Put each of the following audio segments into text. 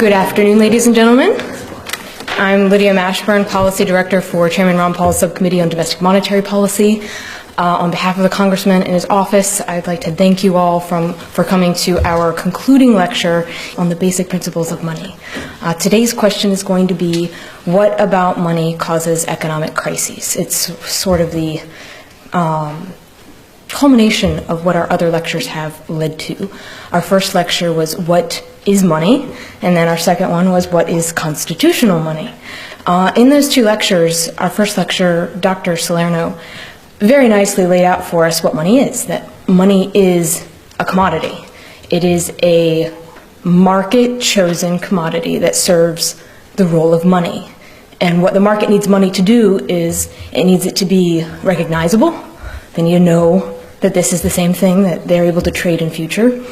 Good afternoon, ladies and gentlemen. I'm Lydia Mashburn, Policy Director for Chairman Ron Paul's Subcommittee on Domestic Monetary Policy. On behalf of the Congressman and his office, I'd like to thank you all for coming to our concluding lecture on the basic principles of money. Today's question is going to be, what about money causes economic crises? It's sort of the culmination of what our other lectures have led to. Our first lecture was, what is money? And then our second one was, what is constitutional money? In those two lectures, our first lecture, Dr. Salerno very nicely laid out for us what money is, that money is a commodity. It is a market-chosen commodity that serves the role of money. And what the market needs money to do is it needs it to be recognizable. They need to know that this is the same thing, that they're able to trade in future.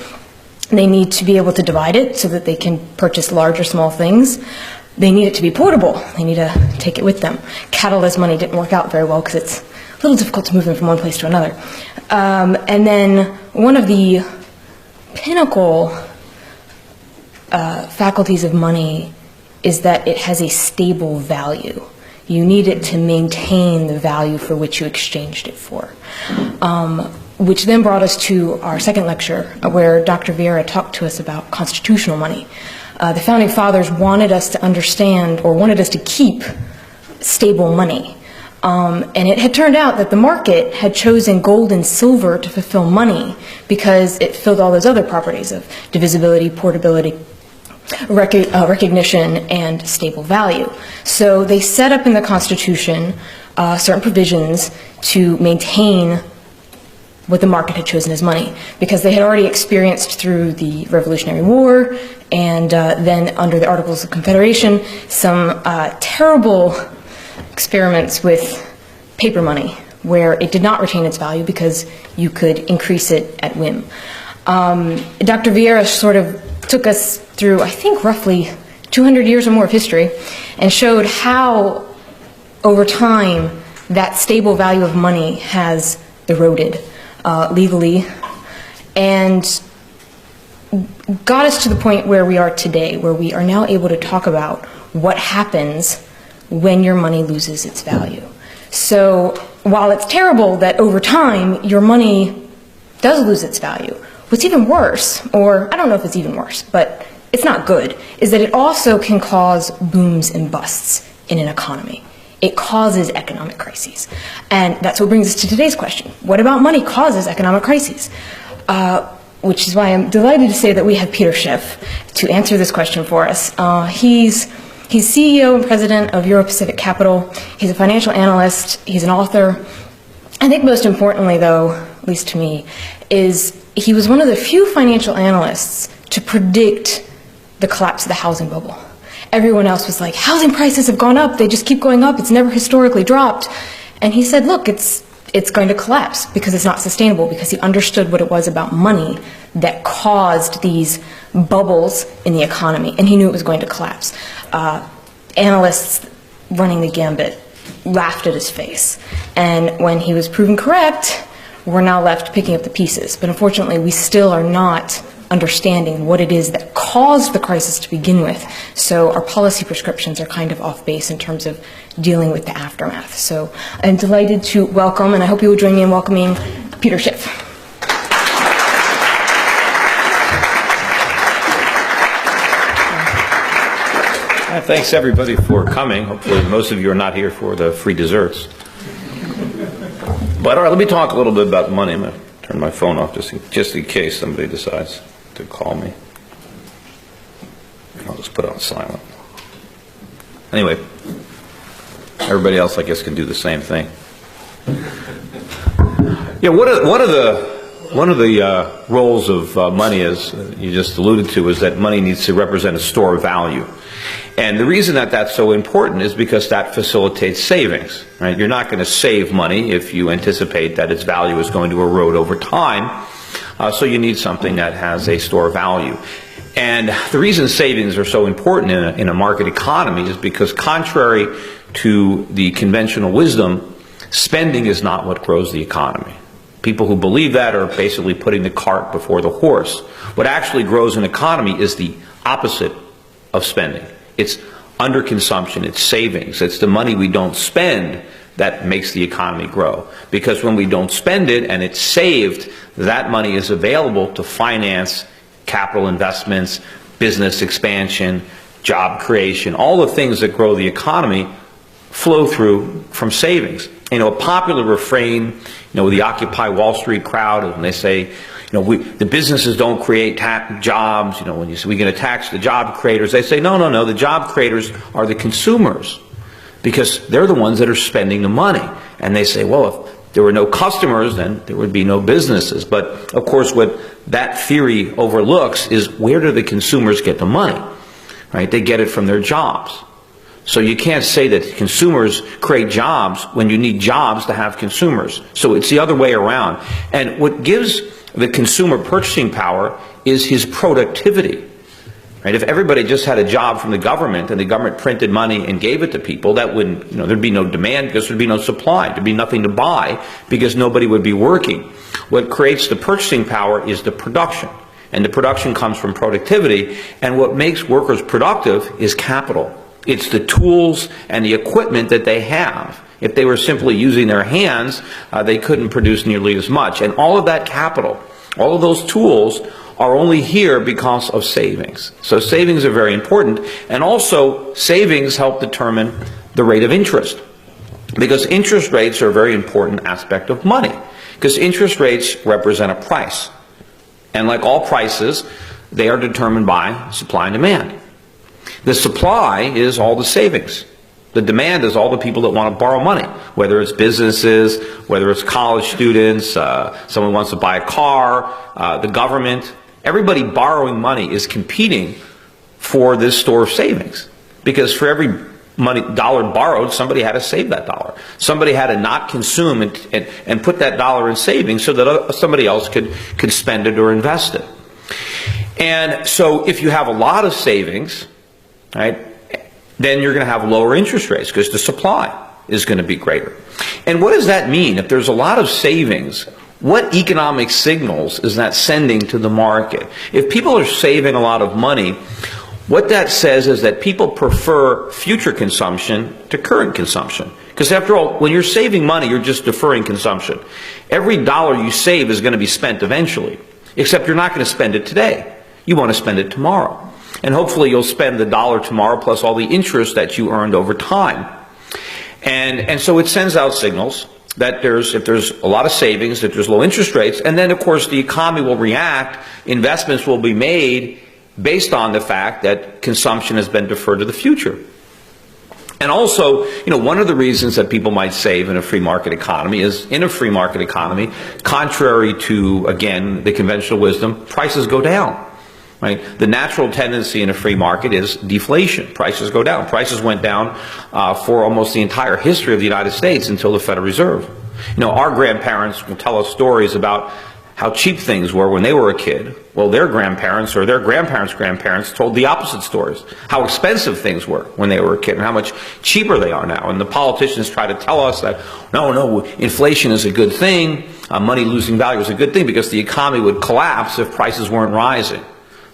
They need to be able to divide it so that they can purchase large or small things. They need it to be portable. They need to take it with them. Cattle as money didn't work out very well because it's a little difficult to move them from one place to another. And then one of the pinnacle faculties of money is that it has a stable value. You need it to maintain the value for which you exchanged it for. Which then brought us to our second lecture, where Dr. Vieira talked to us about constitutional money. The Founding Fathers wanted us to understand, or wanted us to keep, stable money. And it had turned out that the market had chosen gold and silver to fulfill money because it filled all those other properties of divisibility, portability, recognition, and stable value. So they set up in the Constitution certain provisions to maintain what the market had chosen as money, because they had already experienced through the Revolutionary War and then under the Articles of Confederation some terrible experiments with paper money, where it did not retain its value because you could increase it at whim. Dr. Vieira sort of took us through, I think, roughly 200 years or more of history and showed how, over time, that stable value of money has eroded legally and got us to the point where we are today, where we are now able to talk about what happens when your money loses its value. So while it's terrible that over time your money does lose its value, what's even worse, or I don't know if it's even worse, but it's not good, is that it also can cause booms and busts in an economy. It causes economic crises. And that's what brings us to today's question. What about money causes economic crises? Which is why I'm delighted to say that we have Peter Schiff to answer this question for us. He's CEO and president of Euro-Pacific Capital. He's a financial analyst. He's an author. I think most importantly, though, at least to me, is he was one of the few financial analysts to predict the collapse of the housing bubble. Everyone else was like, housing prices have gone up. They just keep going up. It's never historically dropped. And he said, look, it's going to collapse because it's not sustainable, because he understood what it was about money that caused these bubbles in the economy, and he knew it was going to collapse. Analysts running the gambit laughed at his face. And when he was proven correct, we're now left picking up the pieces. But unfortunately, we still are not understanding what it is that caused the crisis to begin with. So our policy prescriptions are kind of off base in terms of dealing with the aftermath. So I'm delighted to welcome, and I hope you will join me in welcoming, Peter Schiff. Thanks everybody for coming. Hopefully most of you are not here for the free desserts. But all right, let me talk a little bit about money. I'm going to turn my phone off just in case somebody decides to call me. I'll just put it on silent. Anyway, everybody else, I guess, can do the same thing. Yeah, one of the roles of money, as you just alluded to, is that money needs to represent a store of value. And the reason that that's so important is because that facilitates savings. Right? You're not going to save money if you anticipate that its value is going to erode over time. So you need something that has a store value. And the reason savings are so important in a market economy is because, contrary to the conventional wisdom, spending is not what grows the economy. People who believe that are basically putting the cart before the horse. What actually grows an economy is the opposite of spending. It's underconsumption, it's savings, it's the money we don't spend that makes the economy grow. Because when we don't spend it and it's saved, that money is available to finance capital investments, business expansion, job creation, all the things that grow the economy flow through from savings. You know, a popular refrain, you know, with the Occupy Wall Street crowd, when they say, you know, the businesses don't create jobs, you know, when you say we're going to tax the job creators, they say, no, the job creators are the consumers, because they're the ones that are spending the money. And they say, well, if there were no customers, then there would be no businesses. But, of course, what that theory overlooks is, where do the consumers get the money? Right? They get it from their jobs. So you can't say that consumers create jobs when you need jobs to have consumers. So it's the other way around. And what gives the consumer purchasing power is his productivity. Right? If everybody just had a job from the government and the government printed money and gave it to people, that wouldn't, you know, there'd be no demand because there'd be no supply. There'd be nothing to buy because nobody would be working. What creates the purchasing power is the production. And the production comes from productivity. And what makes workers productive is capital. It's the tools and the equipment that they have. If they were simply using their hands, they couldn't produce nearly as much. And all of that capital, all of those tools are only here because of savings. So savings are very important. And also, savings help determine the rate of interest. Because interest rates are a very important aspect of money. Because interest rates represent a price. And like all prices, they are determined by supply and demand. The supply is all the savings. The demand is all the people that want to borrow money, whether it's businesses, whether it's college students, someone wants to buy a car, the government. Everybody borrowing money is competing for this store of savings. Because for every dollar borrowed, somebody had to save that dollar. Somebody had to not consume and put that dollar in savings so that somebody else could spend it or invest it. And so if you have a lot of savings, right, then you're going to have lower interest rates because the supply is going to be greater. And what does that mean? If there's a lot of savings, what economic signals is that sending to the market? If people are saving a lot of money, what that says is that people prefer future consumption to current consumption. Because after all, when you're saving money, you're just deferring consumption. Every dollar you save is going to be spent eventually, except you're not going to spend it today. You want to spend it tomorrow. And hopefully you'll spend the dollar tomorrow plus all the interest that you earned over time. And so it sends out signals that if there's a lot of savings, that there's low interest rates, and then of course the economy will react, investments will be made based on the fact that consumption has been deferred to the future. And also, you know, one of the reasons that people might save in a free market economy is, in a free market economy, contrary to, again, the conventional wisdom, prices go down. Right? The natural tendency in a free market is deflation. Prices go down. Prices went down for almost the entire history of the United States until the Federal Reserve. You know, our grandparents will tell us stories about how cheap things were when they were a kid. Well, their grandparents or their grandparents' grandparents told the opposite stories. How expensive things were when they were a kid and how much cheaper they are now. And the politicians try to tell us that, no, inflation is a good thing. Money losing value is a good thing because the economy would collapse if prices weren't rising.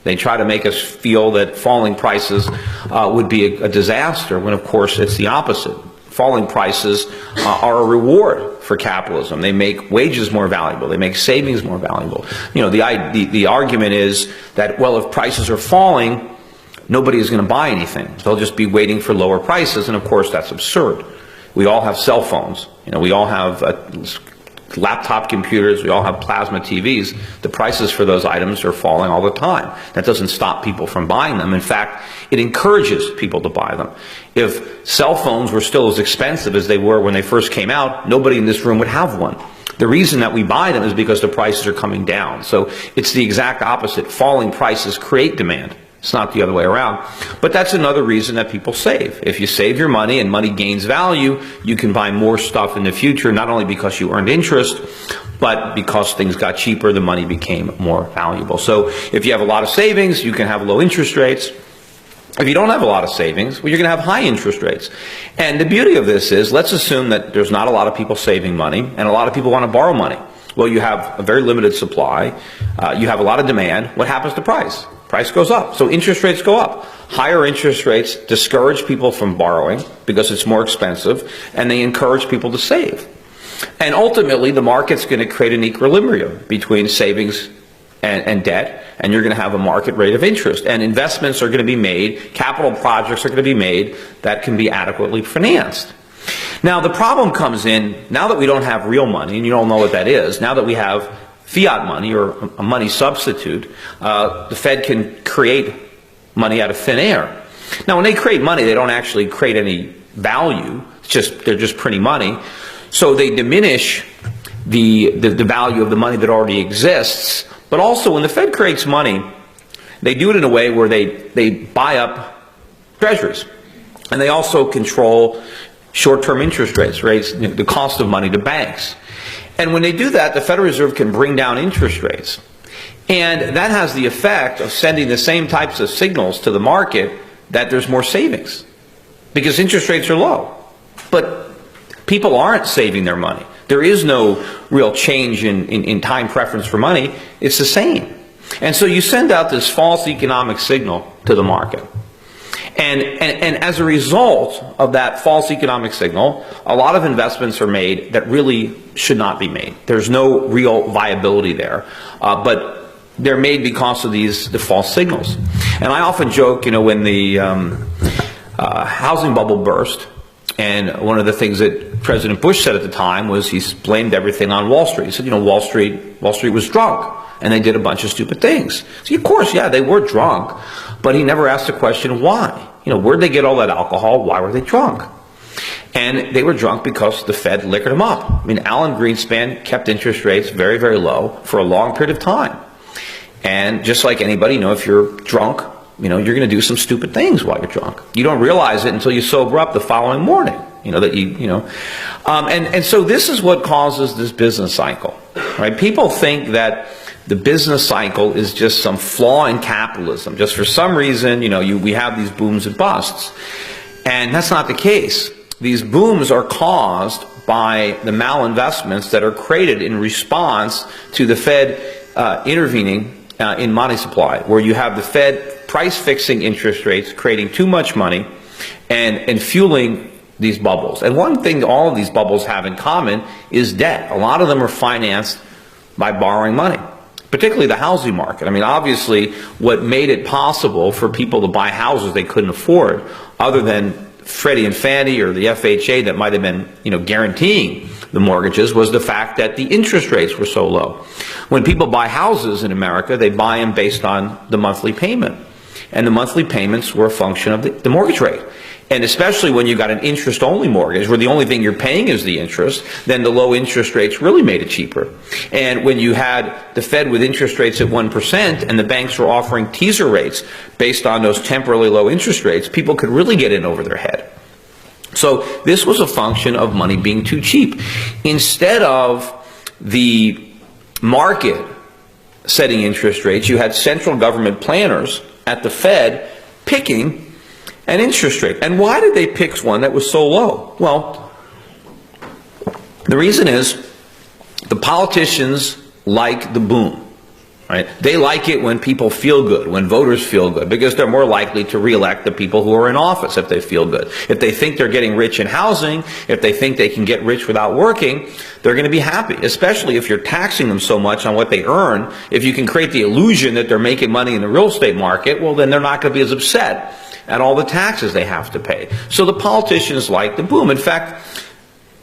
They try to make us feel that falling prices would be a disaster, when of course it's the opposite. Falling prices are a reward for capitalism. They make wages more valuable. They make savings more valuable. You know, the argument is that, well, if prices are falling, nobody is going to buy anything. They'll just be waiting for lower prices, and of course that's absurd. We all have cell phones. You know, we all have laptop computers, we all have plasma TVs. The prices for those items are falling all the time. That doesn't stop people from buying them. In fact, it encourages people to buy them. If cell phones were still as expensive as they were when they first came out, nobody in this room would have one. The reason that we buy them is because the prices are coming down. So it's the exact opposite. Falling prices create demand. It's not the other way around. But that's another reason that people save. If you save your money and money gains value, you can buy more stuff in the future, not only because you earned interest, but because things got cheaper, the money became more valuable. So if you have a lot of savings, you can have low interest rates. If you don't have a lot of savings, well, you're going to have high interest rates. And the beauty of this is, let's assume that there's not a lot of people saving money, and a lot of people want to borrow money. Well, you have a very limited supply. You have a lot of demand. What happens to price? Price goes up. So interest rates go up. Higher interest rates discourage people from borrowing because it's more expensive, and they encourage people to save. And ultimately, the market's going to create an equilibrium between savings and debt, and you're going to have a market rate of interest. And investments are going to be made, capital projects are going to be made that can be adequately financed. Now, the problem comes in, now that we don't have real money, and you don't know what that is, now that we have fiat money or a money substitute, the Fed can create money out of thin air. Now, when they create money, they don't actually create any value. They're just printing money. So they diminish the value of the money that already exists. But also, when the Fed creates money, they do it in a way where they buy up treasuries. And they also control short-term interest rates, raise the cost of money to banks. And when they do that, the Federal Reserve can bring down interest rates. And that has the effect of sending the same types of signals to the market that there's more savings, because interest rates are low. But people aren't saving their money. There is no real change in time preference for money. It's the same. And so you send out this false economic signal to the market. And as a result of that false economic signal, a lot of investments are made that really should not be made. There's no real viability there. But they're made because of the false signals. And I often joke, when the housing bubble burst, and one of the things that President Bush said at the time was he blamed everything on Wall Street. He said, Wall Street was drunk, and they did a bunch of stupid things. So of course, yeah, they were drunk, but he never asked the question why. Where'd they get all that alcohol? Why were they drunk? And they were drunk because the Fed liquored them up. Alan Greenspan kept interest rates very, very low for a long period of time. And just like anybody, if you're drunk, you're going to do some stupid things while you're drunk. You don't realize it until you sober up the following morning. And so this is what causes this business cycle, right? People think that the business cycle is just some flaw in capitalism. Just for some reason, we have these booms and busts. And that's not the case. These booms are caused by the malinvestments that are created in response to the Fed intervening in money supply, where you have the Fed price fixing interest rates, creating too much money, and fueling these bubbles. And one thing all of these bubbles have in common is debt. A lot of them are financed by borrowing money, particularly the housing market. Obviously, what made it possible for people to buy houses they couldn't afford, other than Freddie and Fannie or the FHA that might have been, guaranteeing the mortgages, was the fact that the interest rates were so low. When people buy houses in America, they buy them based on the monthly payment. And the monthly payments were a function of the mortgage rate. And especially when you got an interest-only mortgage, where the only thing you're paying is the interest, then the low interest rates really made it cheaper. And when you had the Fed with interest rates at 1% and the banks were offering teaser rates based on those temporarily low interest rates, people could really get in over their head. So this was a function of money being too cheap. Instead of the market setting interest rates, you had central government planners at the Fed picking an interest rate. And why did they pick one that was so low? Well, the reason is the politicians like the boom. Right? They like it when people feel good, when voters feel good, because they're more likely to reelect the people who are in office if they feel good. If they think they're getting rich in housing, if they think they can get rich without working, they're going to be happy, especially if you're taxing them so much on what they earn. If you can create the illusion that they're making money in the real estate market, well, then they're not going to be as upset at all the taxes they have to pay. So the politicians like the boom. In fact,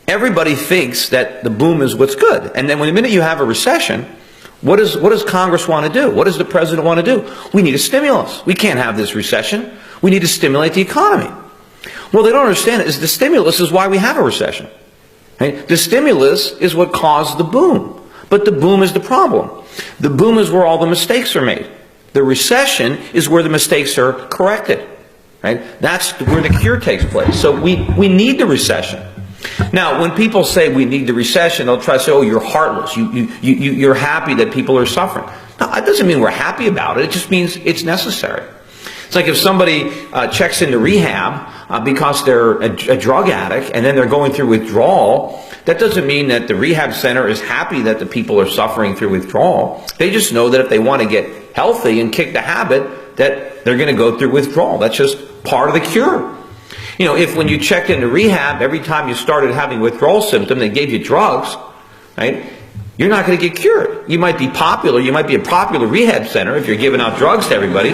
everybody thinks that the boom is what's good. And then when the minute you have a recession, what does Congress want to do? What does the president want to do? We need a stimulus. We can't have this recession. We need to stimulate the economy. Well, they don't understand it. The stimulus is why we have a recession. Right? The stimulus is what caused the boom. But the boom is the problem. The boom is where all the mistakes are made. The recession is where the mistakes are corrected. Right? That's where the cure takes place. So we need the recession. Now, when people say we need the recession, they'll try to say, oh, you're heartless. You're happy that people are suffering. No, that doesn't mean we're happy about it. It just means it's necessary. It's like if somebody checks into rehab because they're a drug addict and then they're going through withdrawal, that doesn't mean that the rehab center is happy that the people are suffering through withdrawal. They just know that if they want to get healthy and kick the habit, that they're going to go through withdrawal. That's just part of the cure. You know, if when you checked into rehab, every time you started having withdrawal symptoms, they gave you drugs, right? You're not going to get cured. You might be popular. You might be a popular rehab center if you're giving out drugs to everybody,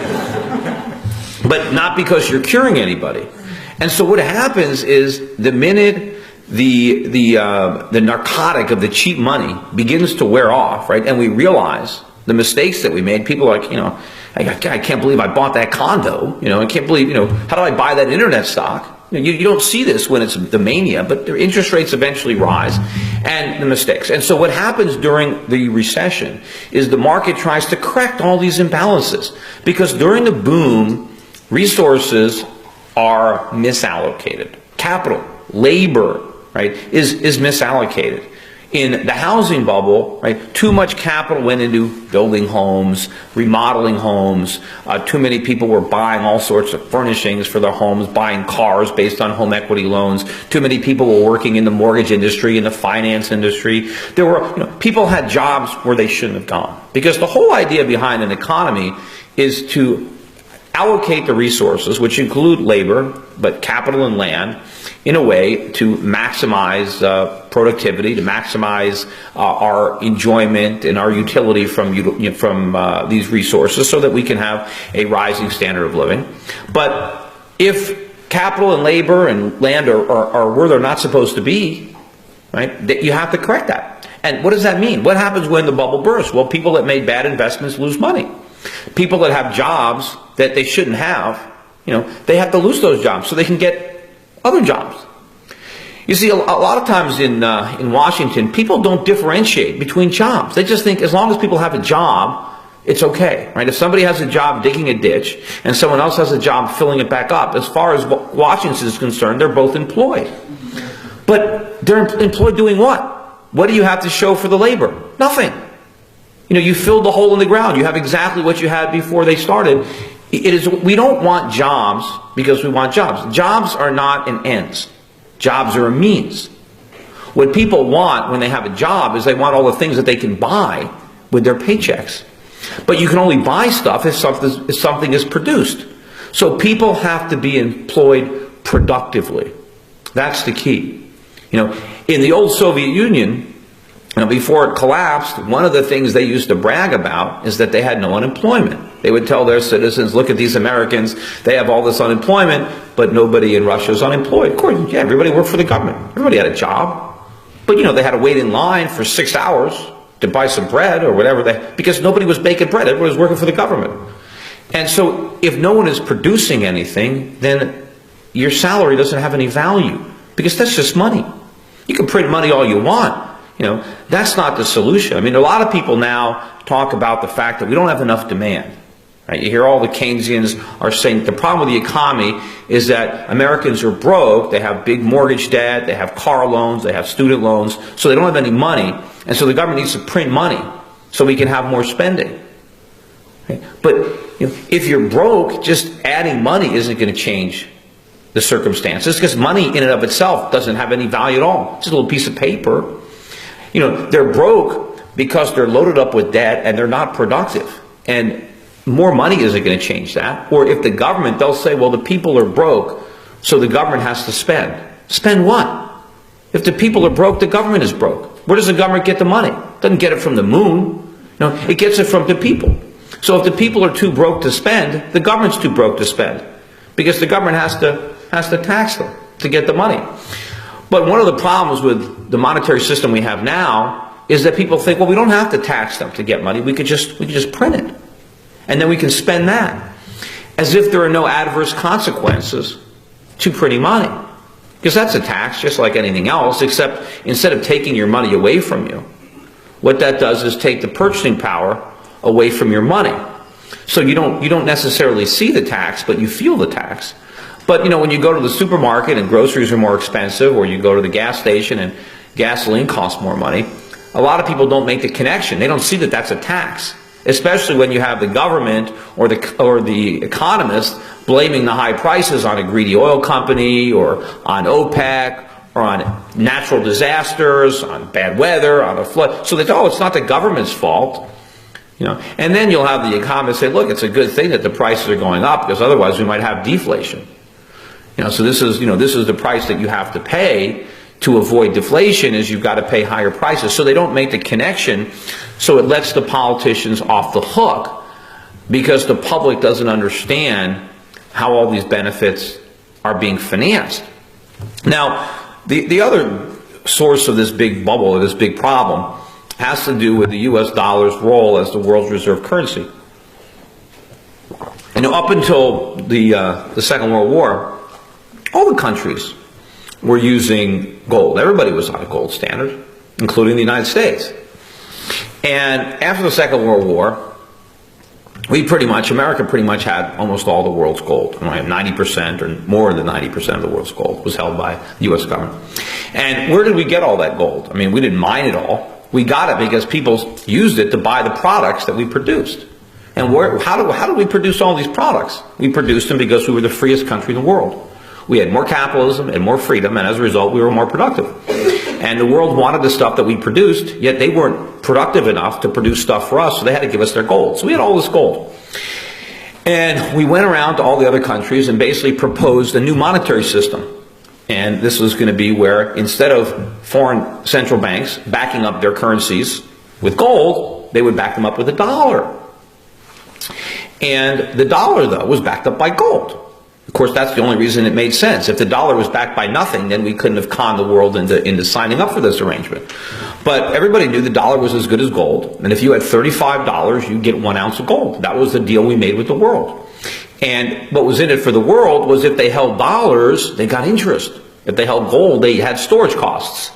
but not because you're curing anybody. And so what happens is the minute the narcotic of the cheap money begins to wear off, right, and we realize the mistakes that we made, people are like, you know, I can't believe I bought that condo. You know, I can't believe, you know, how do I buy that internet stock? You know, you don't see this when it's the mania, but their interest rates eventually rise, and the mistakes. And so what happens during the recession is the market tries to correct all these imbalances, because during the boom, resources are misallocated. Capital, labor, right, is misallocated. In the housing bubble, right, too much capital went into building homes, remodeling homes. Too many people were buying all sorts of furnishings for their homes, buying cars based on home equity loans. Too many people were working in the mortgage industry, in the finance industry. There were, you know, people had jobs where they shouldn't have gone. Because the whole idea behind an economy is to allocate the resources, which include labor, but capital and land, in a way to maximize productivity, to maximize our enjoyment and our utility from these resources, so that we can have a rising standard of living. But if capital and labor and land are where they're not supposed to be, right, you have to correct that. And what does that mean? What happens when the bubble bursts? Well, people that made bad investments lose money. People that have jobs that they shouldn't have, you know, they have to lose those jobs so they can get other jobs. You see, a lot of times in Washington, people don't differentiate between jobs. They just think as long as people have a job, it's okay, right? If somebody has a job digging a ditch and someone else has a job filling it back up, as far as Washington is concerned, they're both employed. But they're employed doing what? What do you have to show for the labor? Nothing. You know, you filled the hole in the ground. You have exactly what you had before they started. We don't want jobs because we want jobs. Jobs are not an ends. Jobs are a means. What people want when they have a job is they want all the things that they can buy with their paychecks. But you can only buy stuff if something is produced. So people have to be employed productively. That's the key. You know, in the old Soviet Union, now, before it collapsed, one of the things they used to brag about is that they had no unemployment. They would tell their citizens, look at these Americans, they have all this unemployment, but nobody in Russia is unemployed. Of course, yeah, everybody worked for the government. Everybody had a job. But, you know, they had to wait in line for 6 hours to buy some bread or whatever, because nobody was baking bread. Everybody was working for the government. And so if no one is producing anything, then your salary doesn't have any value, because that's just money. You can print money all you want. You know, that's not the solution. I mean, a lot of people now talk about the fact that we don't have enough demand. Right? You hear all the Keynesians are saying the problem with the economy is that Americans are broke, they have big mortgage debt, they have car loans, they have student loans, so they don't have any money, and so the government needs to print money so we can have more spending. Right? But you know, if you're broke, just adding money isn't going to change the circumstances, because money in and of itself doesn't have any value at all. It's just a little piece of paper. You know, they're broke because they're loaded up with debt and they're not productive. And more money isn't going to change that. Or if the government, they'll say, well, the people are broke, so the government has to spend. Spend what? If the people are broke, the government is broke. Where does the government get the money? It doesn't get it from the moon. No, it gets it from the people. So if the people are too broke to spend, the government's too broke to spend, because the government has to tax them to get the money. But one of the problems with the monetary system we have now is that people think, well, we don't have to tax them to get money. We could just print it, and then we can spend that, as if there are no adverse consequences to printing money. Because that's a tax, just like anything else, except instead of taking your money away from you, what that does is take the purchasing power away from your money. So you don't necessarily see the tax, but you feel the tax. But, you know, when you go to the supermarket and groceries are more expensive, or you go to the gas station and gasoline costs more money, a lot of people don't make the connection. They don't see that that's a tax, especially when you have the government or the economists blaming the high prices on a greedy oil company, or on OPEC, or on natural disasters, on bad weather, on a flood. So they say, oh, it's not the government's fault. And then you'll have the economists say, look, it's a good thing that the prices are going up because otherwise we might have deflation. So this is the price that you have to pay to avoid deflation, is you've got to pay higher prices. So they don't make the connection, so it lets the politicians off the hook because the public doesn't understand how all these benefits are being financed. Now, the other source of this big bubble, or this big problem, has to do with the U.S. dollar's role as the world's reserve currency. Up until the Second World War, all the countries were using gold. Everybody was on a gold standard, including the United States. And after the Second World War, America pretty much had almost all the world's gold. 90% or more than 90% of the world's gold was held by the U.S. government. And where did we get all that gold? We didn't mine it all. We got it because people used it to buy the products that we produced. And how did we produce all these products? We produced them because we were the freest country in the world. We had more capitalism and more freedom, and as a result, we were more productive. And the world wanted the stuff that we produced, yet they weren't productive enough to produce stuff for us, so they had to give us their gold. So we had all this gold. And we went around to all the other countries and basically proposed a new monetary system. And this was going to be where, instead of foreign central banks backing up their currencies with gold, they would back them up with a dollar. And the dollar, though, was backed up by gold. Of course, that's the only reason it made sense. If the dollar was backed by nothing, then we couldn't have conned the world into signing up for this arrangement. But everybody knew the dollar was as good as gold. And if you had $35, you'd get 1 ounce of gold. That was the deal we made with the world. And what was in it for the world was, if they held dollars, they got interest. If they held gold, they had storage costs.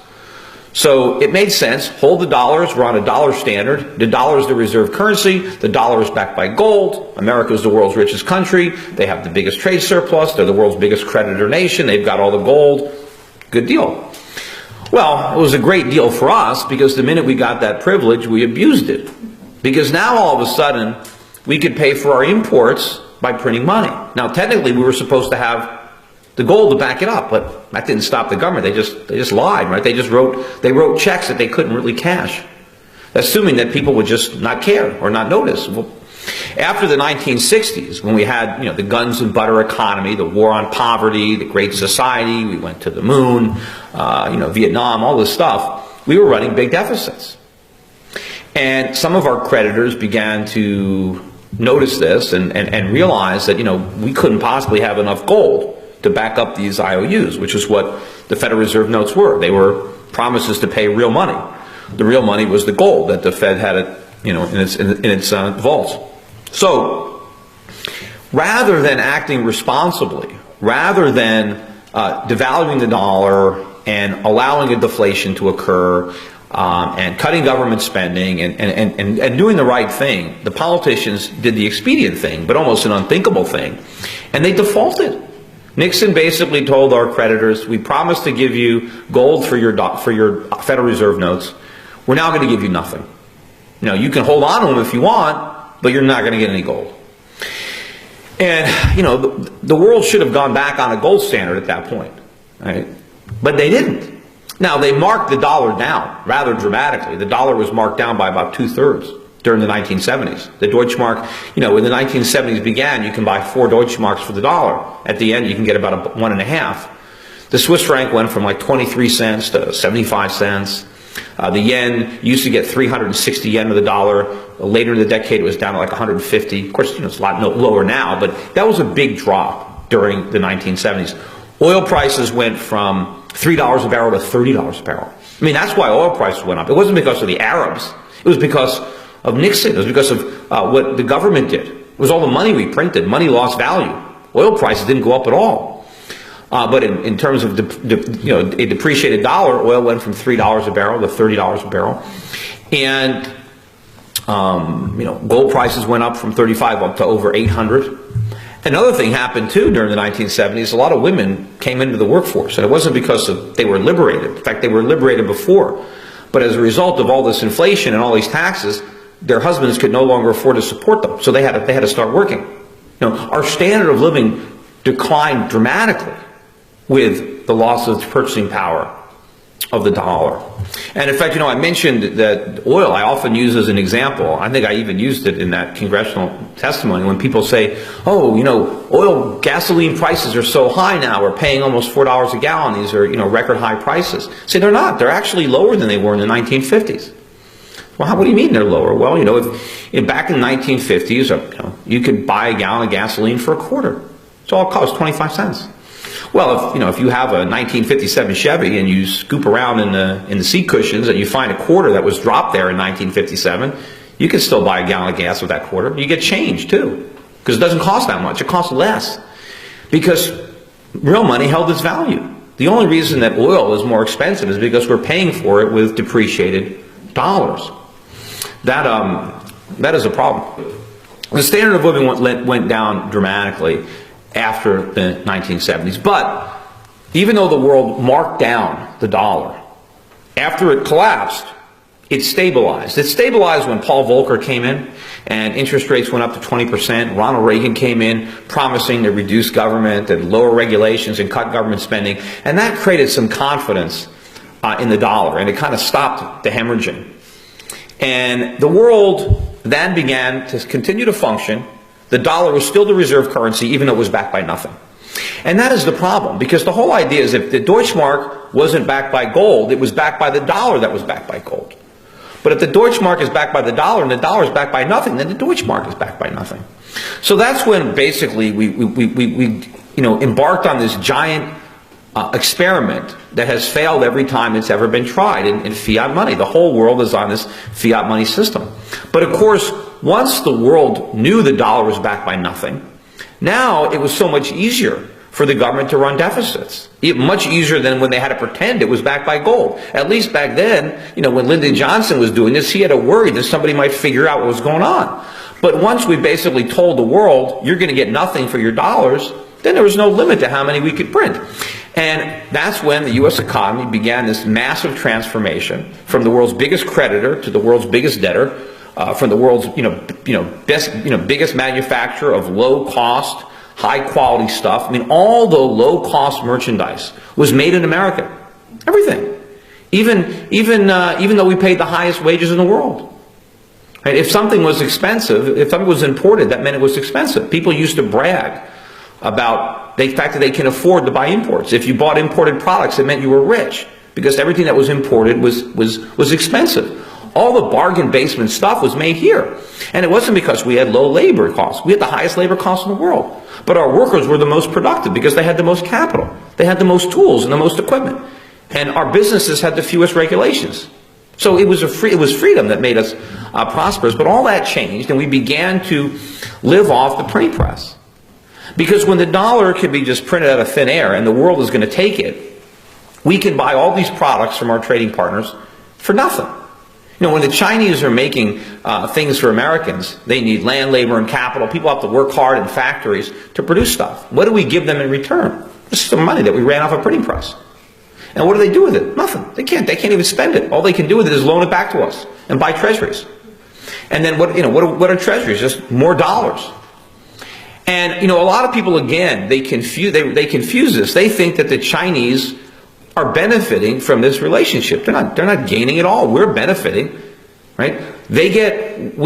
So it made sense. Hold the dollars. We're on a dollar standard. The dollar is the reserve currency. The dollar is backed by gold. America is the world's richest country. They have the biggest trade surplus. They're the world's biggest creditor nation. They've got all the gold. Good deal. Well, it was a great deal for us because the minute we got that privilege, we abused it. Because now all of a sudden, we could pay for our imports by printing money. Now, technically, we were supposed to have the gold to back it up, but that didn't stop the government. They just lied, right? They wrote checks that they couldn't really cash, assuming that people would just not care or not notice. Well, after the 1960s, when we had the guns and butter economy, the war on poverty, the Great Society, we went to the moon, Vietnam, all this stuff, we were running big deficits. And some of our creditors began to notice this and realize that we couldn't possibly have enough gold to back up these IOUs, which is what the Federal Reserve notes were. They were promises to pay real money. The real money was the gold that the Fed had in its vaults. So, rather than acting responsibly, rather than devaluing the dollar and allowing a deflation to occur, and cutting government spending and doing the right thing, the politicians did the expedient thing, but almost an unthinkable thing, and they defaulted. Nixon basically told our creditors, we promised to give you gold for your Federal Reserve notes. We're now going to give you nothing. You can hold on to them if you want, but you're not going to get any gold. And, the world should have gone back on a gold standard at that point, right? But they didn't. Now, they marked the dollar down rather dramatically. The dollar was marked down by about 2/3 during the 1970s. The Deutschmark, when the 1970s began, you can buy 4 Deutschmarks for the dollar. At the end, you can get about 1.5. The Swiss franc went from like 23 cents to 75 cents. The yen used to get 360 yen to the dollar. Later in the decade, it was down to like 150. Of course, it's a lot lower now, but that was a big drop during the 1970s. Oil prices went from $3 a barrel to $30 a barrel. That's why oil prices went up. It wasn't because of the Arabs. It was because of Nixon. It was because of what the government did. It was all the money we printed. Money lost value. Oil prices didn't go up at all. But in terms of a depreciated dollar, oil went from $3 a barrel to $30 a barrel. And gold prices went up from 35 up to over 800. Another thing happened too during the 1970s. A lot of women came into the workforce, and it wasn't because they were liberated. In fact, they were liberated before. But as a result of all this inflation and all these taxes, their husbands could no longer afford to support them, so they had to start working. Our standard of living declined dramatically with the loss of purchasing power of the dollar. And in fact, I mentioned that oil I often use as an example. I think I even used it in that congressional testimony when people say, oh, oil, gasoline prices are so high now, we're paying almost $4 a gallon. These are, record high prices. See, they're not. They're actually lower than they were in the 1950s. Well, what do you mean they're lower? Well, if back in the 1950s, you could buy a gallon of gasoline for $0.25. So all it cost 25 cents. Well, if you have a 1957 Chevy and you scoop around in the seat cushions and you find a quarter that was dropped there in 1957, you can still buy a gallon of gas with that quarter. You get change too, because it doesn't cost that much. It costs less because real money held its value. The only reason that oil is more expensive is because we're paying for it with depreciated dollars. That is a problem. The standard of living went down dramatically after the 1970s. But even though the world marked down the dollar, after it collapsed, it stabilized. It stabilized when Paul Volcker came in and interest rates went up to 20%. Ronald Reagan came in promising to reduce government and lower regulations and cut government spending. And that created some confidence in the dollar, and it kind of stopped the hemorrhaging. And the world then began to continue to function. The dollar was still the reserve currency, even though it was backed by nothing. And that is the problem, because the whole idea is if the Deutschmark wasn't backed by gold, it was backed by the dollar that was backed by gold. But if the Deutschmark is backed by the dollar and the dollar is backed by nothing, then the Deutschmark is backed by nothing. So that's when basically we embarked on this giant experiment that has failed every time it's ever been tried in fiat money. The whole world is on this fiat money system. But of course, once the world knew the dollar was backed by nothing, now it was so much easier for the government to run deficits. Much easier than when they had to pretend it was backed by gold. At least back then, when Lyndon Johnson was doing this, he had to worry that somebody might figure out what was going on. But once we basically told the world, you're going to get nothing for your dollars, then there was no limit to how many we could print. And that's when the U.S. economy began this massive transformation from the world's biggest creditor to the world's biggest debtor, from the world's biggest manufacturer of low-cost, high-quality stuff. I mean, all the low-cost merchandise was made in America. Everything, even though we paid the highest wages in the world. Right? If something was expensive, if something was imported, that meant it was expensive. People used to brag about the fact that they can afford to buy imports. If you bought imported products, it meant you were rich, because everything that was imported was expensive. All the bargain basement stuff was made here. And it wasn't because we had low labor costs. We had the highest labor costs in the world. But our workers were the most productive because they had the most capital. They had the most tools and the most equipment. And our businesses had the fewest regulations. So it was freedom that made us prosperous. But all that changed, and we began to live off the printing press. Because when the dollar could be just printed out of thin air and the world is going to take it, we can buy all these products from our trading partners for nothing. When the Chinese are making things for Americans, they need land, labor, and capital. People have to work hard in factories to produce stuff. What do we give them in return? Just some money that we ran off a printing press. And what do they do with it? Nothing. They can't even spend it. All they can do with it is loan it back to us and buy treasuries. And then what are treasuries? Just more dollars. And a lot of people, again, they confuse this. They think that the Chinese are benefiting from this relationship. They're not gaining at all. We're benefiting, right? We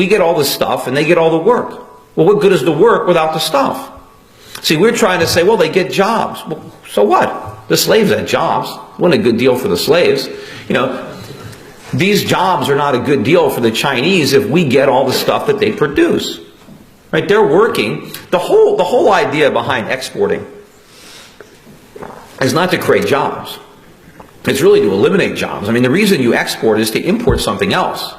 get all the stuff and they get all the work. Well, what good is the work without the stuff? See, we're trying to say, well, they get jobs. Well, so what? The slaves had jobs. It wasn't a good deal for the slaves. These jobs are not a good deal for the Chinese if we get all the stuff that they produce. Right? They're working. The whole idea behind exporting is not to create jobs. It's really to eliminate jobs. I mean, the reason you export is to import something else,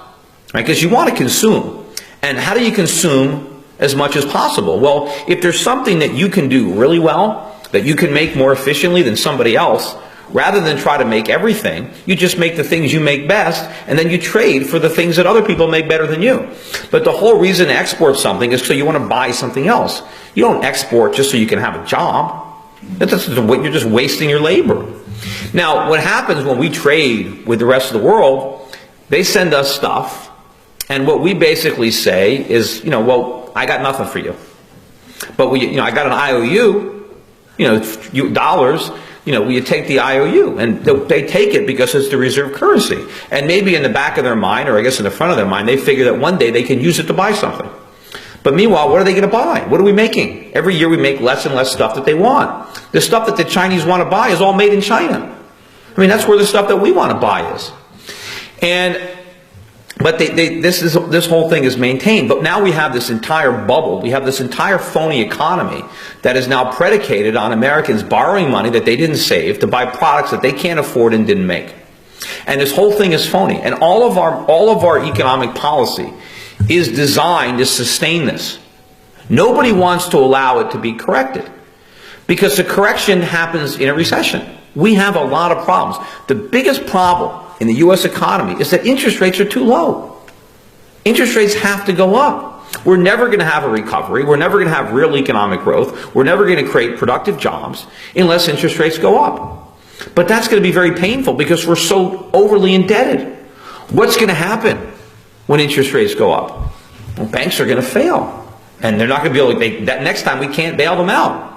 right? Because you want to consume. And how do you consume as much as possible? Well, if there's something that you can do really well, that you can make more efficiently than somebody else, rather than try to make everything, you just make the things you make best, and then you trade for the things that other people make better than you. But the whole reason to export something is so you want to buy something else. You don't export just so you can have a job. You're just wasting your labor. Now, what happens when we trade with the rest of the world, they send us stuff, and what we basically say is, well, I got nothing for you. But I got an IOU, dollars, you take the IOU, and they take it because it's the reserve currency. And maybe in the back of their mind, or I guess in the front of their mind, they figure that one day they can use it to buy something. But meanwhile, what are they going to buy? What are we making? Every year we make less and less stuff that they want. The stuff that the Chinese want to buy is all made in China. I mean, that's where the stuff that we want to buy is. But this whole thing is maintained. But now we have this entire bubble. We have this entire phony economy that is now predicated on Americans borrowing money that they didn't save to buy products that they can't afford and didn't make. And this whole thing is phony. And all of our economic policy is designed to sustain this. Nobody wants to allow it to be corrected, because the correction happens in a recession. We have a lot of problems. The biggest problem in the U.S. economy is that interest rates are too low. Interest rates have to go up. We're never going to have a recovery. We're never going to have real economic growth. We're never going to create productive jobs unless interest rates go up. But that's going to be very painful because we're so overly indebted. What's going to happen when interest rates go up? Well, banks are going to fail. And they're not going to be able to, that next time we can't bail them out.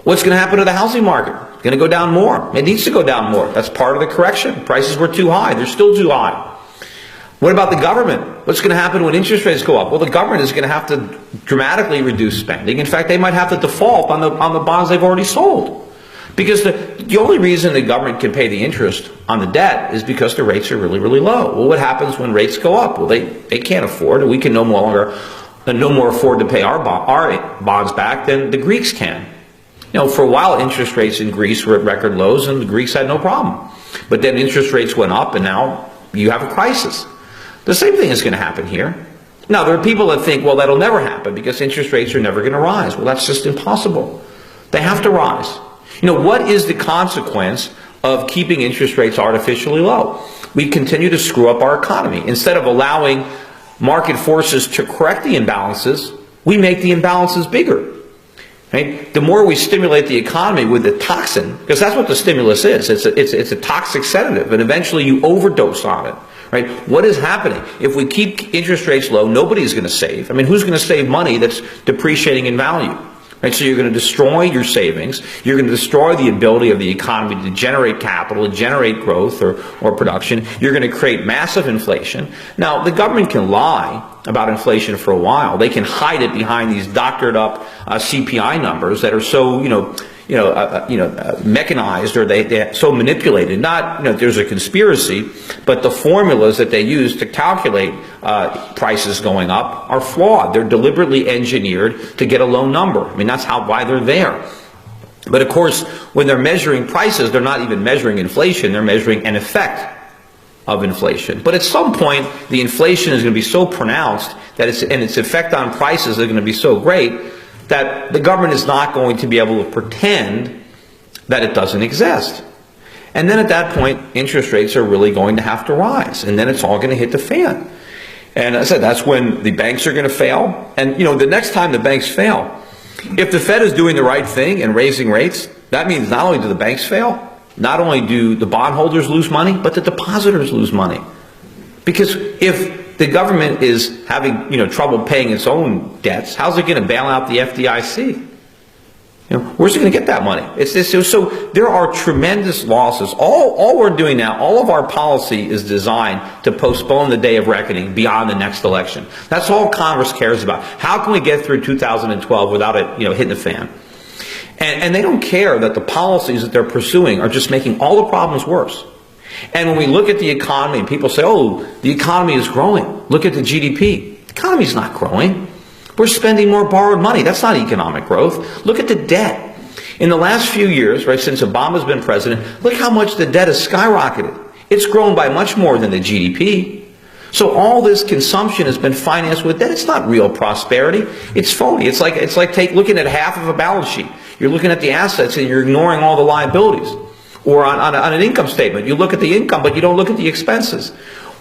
What's going to happen to the housing market? It's going to go down more. It needs to go down more. That's part of the correction. Prices were too high. They're still too high. What about the government? What's going to happen when interest rates go up? Well, the government is going to have to dramatically reduce spending. In fact, they might have to default on the bonds they've already sold. Because the only reason the government can pay the interest on the debt is because the rates are really, really low. Well, what happens when rates go up? Well, they can't afford it. We can no more afford to pay our bonds back than the Greeks can. For a while, interest rates in Greece were at record lows, and the Greeks had no problem. But then interest rates went up, and now you have a crisis. The same thing is going to happen here. Now, there are people that think, well, that'll never happen because interest rates are never going to rise. Well, that's just impossible. They have to rise. What is the consequence of keeping interest rates artificially low? We continue to screw up our economy. Instead of allowing market forces to correct the imbalances, we make the imbalances bigger. Right? The more we stimulate the economy with the toxin, because that's what the stimulus is. It's a toxic sedative, and eventually you overdose on it. Right? What is happening? If we keep interest rates low, nobody's going to save. I mean, who's going to save money that's depreciating in value? Right? So you're going to destroy your savings. You're going to destroy the ability of the economy to generate capital, to generate growth or production. You're going to create massive inflation. Now, the government can lie about inflation for a while. They can hide it behind these doctored up CPI numbers that are so mechanized, or they're so manipulated. Not there's a conspiracy, but the formulas that they use to calculate prices going up are flawed. They're deliberately engineered to get a low number. I mean, that's why they're there. But of course, when they're measuring prices, they're not even measuring inflation. They're measuring an effect of inflation. But at some point, the inflation is going to be so pronounced that its effect on prices is going to be so great that the government is not going to be able to pretend that it doesn't exist. And then at that point, interest rates are really going to have to rise. And then it's all going to hit the fan. And as I said, that's when the banks are going to fail. And, the next time the banks fail, if the Fed is doing the right thing and raising rates, that means not only do the banks fail, not only do the bondholders lose money, but the depositors lose money. Because if the government is having trouble paying its own debts, how's it going to bail out the FDIC? Where's it going to get that money? So there are tremendous losses. All we're doing now, all of our policy is designed to postpone the day of reckoning beyond the next election. That's all Congress cares about. How can we get through 2012 without it hitting the fan? And they don't care that the policies that they're pursuing are just making all the problems worse. And when we look at the economy, and people say, oh, the economy is growing. Look at the GDP. The economy's not growing. We're spending more borrowed money. That's not economic growth. Look at the debt. In the last few years, right, since Obama's been president, look how much the debt has skyrocketed. It's grown by much more than the GDP. So all this consumption has been financed with debt. It's not real prosperity. It's phony. It's like looking at half of a balance sheet. You're looking at the assets and you're ignoring all the liabilities. Or on an income statement, you look at the income, but you don't look at the expenses.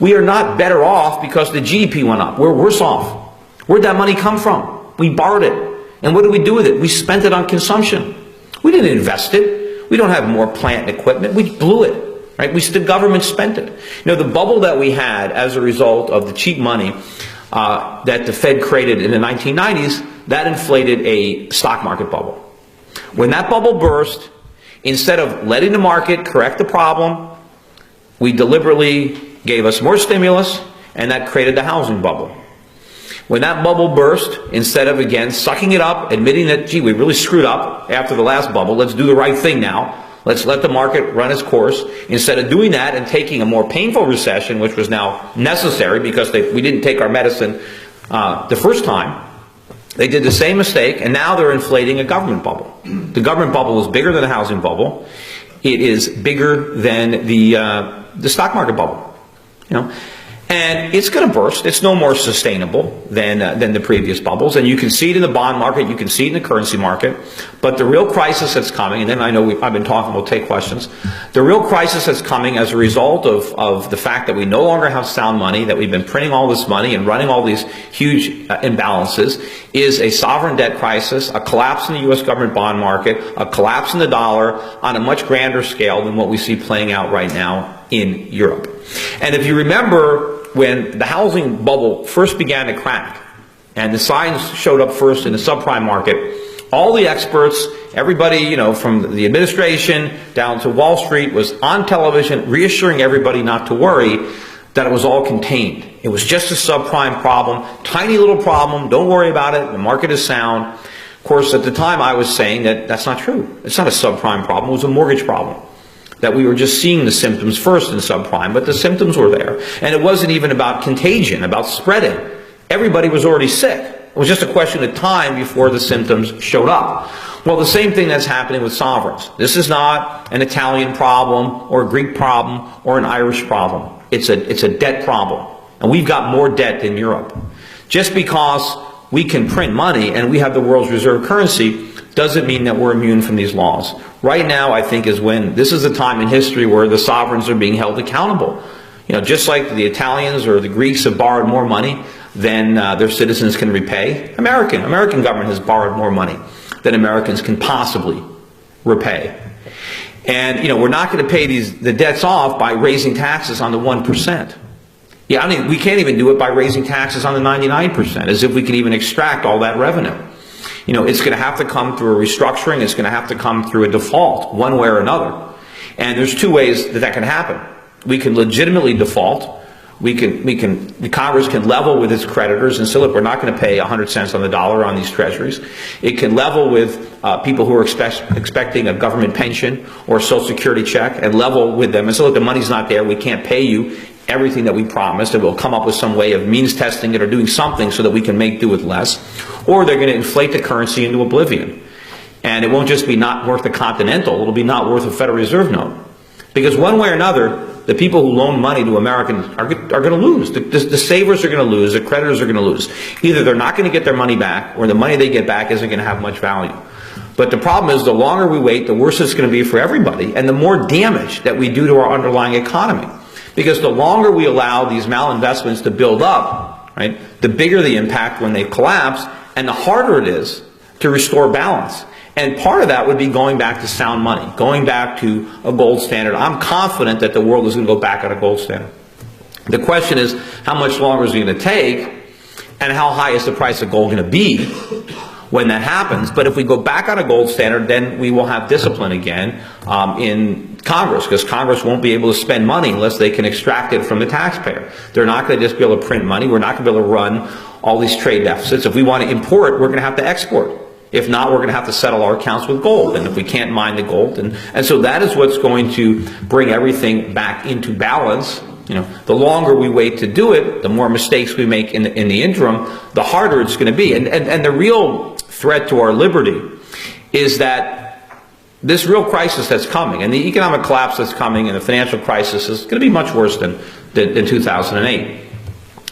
We are not better off because the GDP went up. We're worse off. Where'd that money come from? We borrowed it. And what did we do with it? We spent it on consumption. We didn't invest it. We don't have more plant and equipment. We blew it. Right? The government spent it. The bubble that we had as a result of the cheap money that the Fed created in the 1990s, that inflated a stock market bubble. When that bubble burst, Instead of letting the market correct the problem, we deliberately gave us more stimulus, and that created the housing bubble. When that bubble burst, instead of, again, sucking it up, admitting that, gee, we really screwed up after the last bubble, let's do the right thing now, let's let the market run its course, instead of doing that and taking a more painful recession, which was now necessary because we didn't take our medicine the first time, they did the same mistake, and now they're inflating a government bubble. The government bubble is bigger than the housing bubble. It is bigger than the stock market bubble. You know, and it's going to burst. It's no more sustainable than the previous bubbles. And you can see it in the bond market. You can see it in the currency market. But the real crisis that's coming, and then I know I've been talking, we'll take questions. The real crisis that's coming as a result of the fact that we no longer have sound money, that we've been printing all this money and running all these huge imbalances, is a sovereign debt crisis, a collapse in the U.S. government bond market, a collapse in the dollar on a much grander scale than what we see playing out right now in Europe. And if you remember, when the housing bubble first began to crack, and the signs showed up first in the subprime market, all the experts, everybody, you know, from the administration down to Wall Street, was on television reassuring everybody not to worry, that it was all contained. It was just a subprime problem, tiny little problem, don't worry about it, the market is sound. Of course, at the time I was saying that that's not true. It's not a subprime problem, it was a mortgage problem. That we were just seeing the symptoms first in subprime, but the symptoms were there. And it wasn't even about contagion, about spreading. Everybody was already sick. It was just a question of time before the symptoms showed up. Well, the same thing that's happening with sovereigns. This is not an Italian problem or a Greek problem or an Irish problem. It's a debt problem. And we've got more debt than Europe. Just because we can print money and we have the world's reserve currency doesn't mean that we're immune from these laws. Right now, I think, this is a time in history where the sovereigns are being held accountable. You know, just like the Italians or the Greeks have borrowed more money than their citizens can repay, American government has borrowed more money than Americans can possibly repay. And, you know, we're not going to pay the debts off by raising taxes on the 1%. Yeah, I mean, we can't even do it by raising taxes on the 99%, as if we can even extract all that revenue. You know, it's going to have to come through a restructuring. It's going to have to come through a default, one way or another. And there's two ways that can happen. We can legitimately default. The Congress can level with its creditors and say, look, we're not going to pay 100 cents on the dollar on these treasuries. It can level with people who are expecting a government pension or a Social Security check and level with them and say, look, the money's not there. We can't pay you everything that we promised, and we'll come up with some way of means testing it or doing something so that we can make do with less. Or they're going to inflate the currency into oblivion. And it won't just be not worth a continental, it'll be not worth a Federal Reserve note. Because one way or another, the people who loan money to Americans are going to lose. The savers are going to lose, the creditors are going to lose. Either they're not going to get their money back, or the money they get back isn't going to have much value. But the problem is, the longer we wait, the worse it's going to be for everybody, and the more damage that we do to our underlying economy. Because the longer we allow these malinvestments to build up, right, the bigger the impact when they collapse, and the harder it is to restore balance. And part of that would be going back to sound money, going back to a gold standard. I'm confident that the world is going to go back on a gold standard. The question is, how much longer is it going to take, and how high is the price of gold going to be when that happens? But if we go back on a gold standard, then we will have discipline again in Congress, because Congress won't be able to spend money unless they can extract it from the taxpayer. They're not going to just be able to print money. We're not going to be able to run all these trade deficits. If we want to import, we're going to have to export. If not, we're going to have to settle our accounts with gold. And if we can't mine the gold, and so that is what's going to bring everything back into balance. You know, the longer we wait to do it, the more mistakes we make in the interim, the harder it's going to be. And the real threat to our liberty is that this real crisis that's coming, and the economic collapse that's coming, and the financial crisis is going to be much worse than 2008.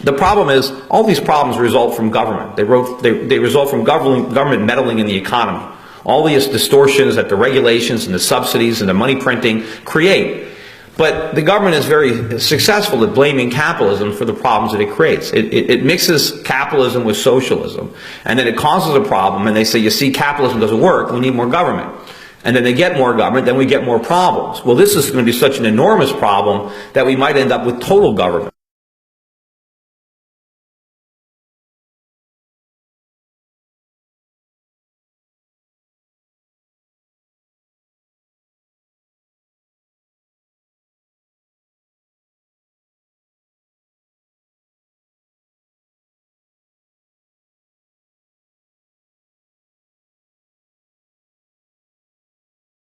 The problem is, all these problems result from government. They result from government meddling in the economy. All these distortions that the regulations and the subsidies and the money printing create. But the government is very successful at blaming capitalism for the problems that it creates. It mixes capitalism with socialism, and then it causes a problem, and they say, you see, capitalism doesn't work, we need more government. And then they get more government, then we get more problems. Well, this is going to be such an enormous problem that we might end up with total government.